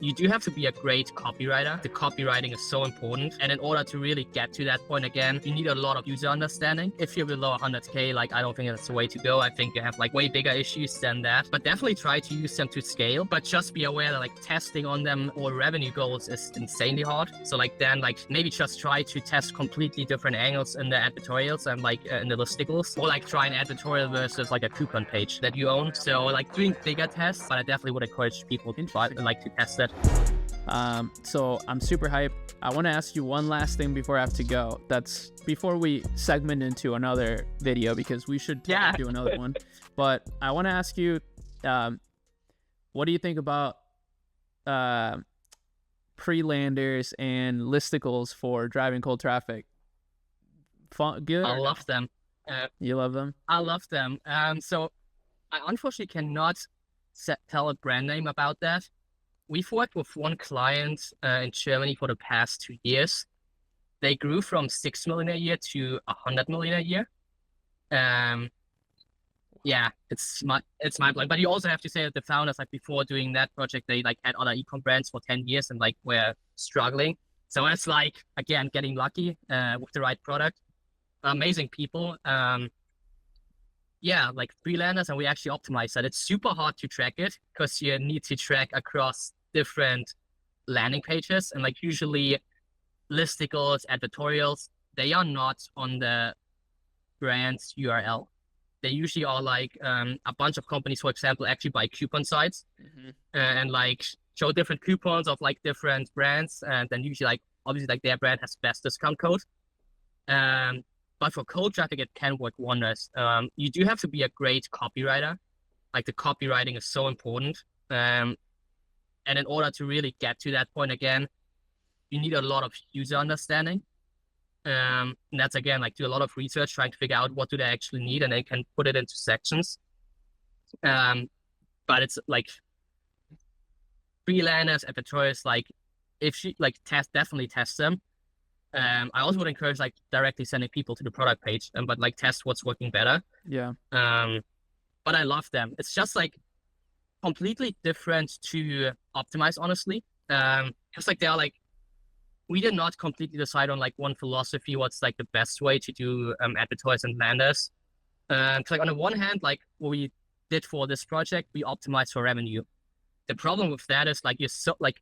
You do have to be a great copywriter. The copywriting is so important. And in order to really get to that point again, you need a lot of user understanding. If you're below 100K, like, I don't think that's the way to go. I think you have like way bigger issues than that. But definitely try to use them to scale. But just be aware that like testing on them or revenue goals is insanely hard. So like then like maybe just try to test completely different angles in the advertorials and like in the listicles. Or like try an advertorial versus like a coupon page that you own. So like doing bigger tests, but I definitely would encourage people to try like to test it. So I'm super hyped. I want to ask you one last thing before I have to go. That's before we segment into another video, because we should do another one. But I want to ask you, what do you think about pre-landers and listicles for driving cold traffic? Good? I love them. You love them? I love them. So I unfortunately cannot tell a brand name about that. We've worked with one client in Germany for the past 2 years. They grew from 6 million a year to 100 million a year. Yeah, it's mind-blowing. But you also have to say that the founders, like before doing that project, they like had other e-com brands for 10 years and like were struggling. So it's like, again, getting lucky with the right product. Amazing people. Yeah, like freelancers, and we actually optimize that. It's super hard to track it because you need to track across different landing pages, and like usually listicles, advertorials, they are not on the brand's URL. They usually are like a bunch of companies, for example, actually buy coupon sites and like show different coupons of like different brands, and then usually like obviously like their brand has best discount code. But for cold traffic, it can work wonders. You do have to be a great copywriter. Like the copywriting is so important. And in order to really get to that point again, you need a lot of user understanding. And that's again, like do a lot of research, trying to figure out what do they actually need, and they can put it into sections. But it's like freelancers, advertorials, like if you like definitely test them. I also would encourage like directly sending people to the product page, but like test what's working better. Yeah. But I love them. It's just like completely different to optimize, honestly. Just like they are like, we did not completely decide on like one philosophy, what's like the best way to do advertise and landers. Cause like on the one hand, like what we did for this project, we optimized for revenue. The problem with that is like you're so like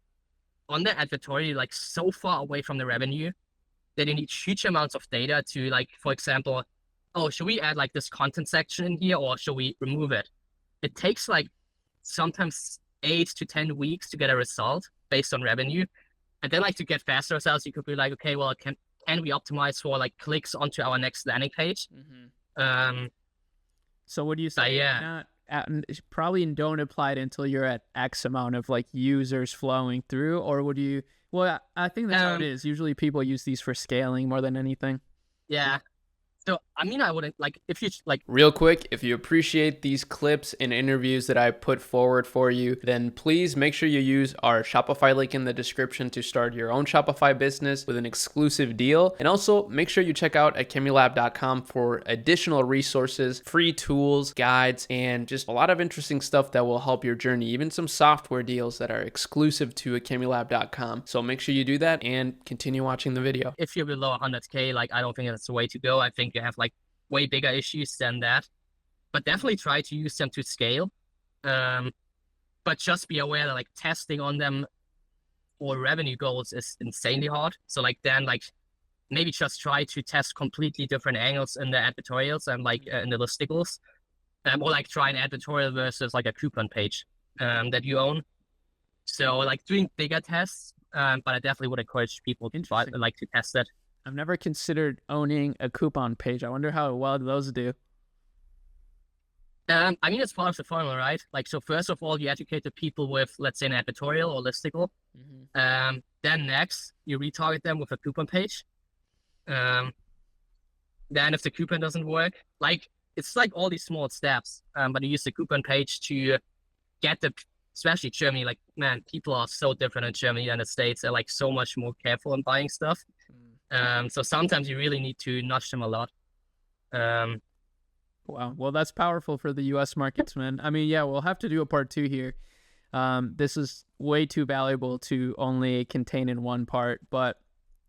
on the advertorial, like so far away from the revenue that you need huge amounts of data to like, for example, oh, should we add like this content section in here or should we remove it? It takes like sometimes 8 to 10 weeks to get a result based on revenue. And then like to get faster results, you could be like, okay, well, can we optimize for like clicks onto our next landing page? So what do you say? Yeah. Probably don't apply it until you're at X amount of like users flowing through, or would you? Well, I think that's how it is. Usually people use these for scaling more than anything. Yeah. So, I mean, I wouldn't like if you like. Real quick, if you appreciate these clips and interviews that I put forward for you, then please make sure you use our Shopify link in the description to start your own Shopify business with an exclusive deal. And also make sure you check out akemulab.com for additional resources, free tools, guides, and just a lot of interesting stuff that will help your journey, even some software deals that are exclusive to akemulab.com. So make sure you do that and continue watching the video. If you're below 100K, like, I don't think that's the way to go. I think you have like way bigger issues than that, but definitely try to use them to scale. But just be aware that like testing on them for revenue goals is insanely hard. So like then like maybe just try to test completely different angles in the advertorials and like in the listicles, or like try an advertorial versus like a coupon page that you own. So like doing bigger tests, but I definitely would encourage people to try like to test it. I've never considered owning a coupon page. I wonder how well those do. I mean, it's part of the formula, right? Like, so first of all, you educate the people with, let's say, an advertorial or listicle. Then next, you retarget them with a coupon page. Then if the coupon doesn't work, like, it's like all these small steps, but you use the coupon page to get especially Germany, like, man, people are so different in Germany than the States. They're like so much more careful in buying stuff. So sometimes you really need to nudge them a lot. Wow. Well, that's powerful for the US markets, man. I mean, yeah, we'll have to do a part 2 here. This is way too valuable to only contain in one part. But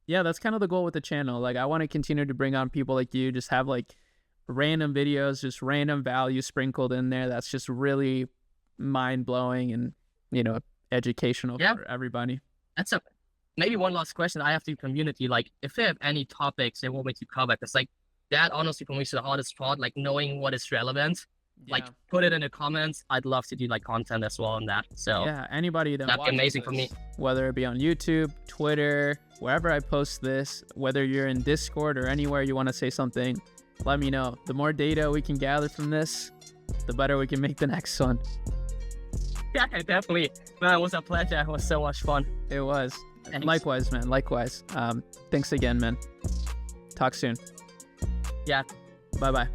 yeah, that's kind of the goal with the channel. Like, I want to continue to bring on people like you, just have like random videos, just random value sprinkled in there. That's just really mind blowing and, you know, educational for everybody. That's maybe one last question I have to the community. Like, if they have any topics they want me to cover, because like that honestly for me is the hardest part, like knowing what is relevant. Like, put it in the comments. I'd love to do like content as well on that. So yeah, anybody that that'd be amazing for me. Whether it be on YouTube, Twitter, wherever I post this, whether you're in Discord or anywhere you want to say something, let me know. The more data we can gather from this, the better we can make the next one. Yeah, definitely. Man, it was a pleasure. It was so much fun. It was. Thanks. Likewise, man. Likewise. Thanks again, man. Talk soon. Yeah. Bye-bye.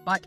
Bye.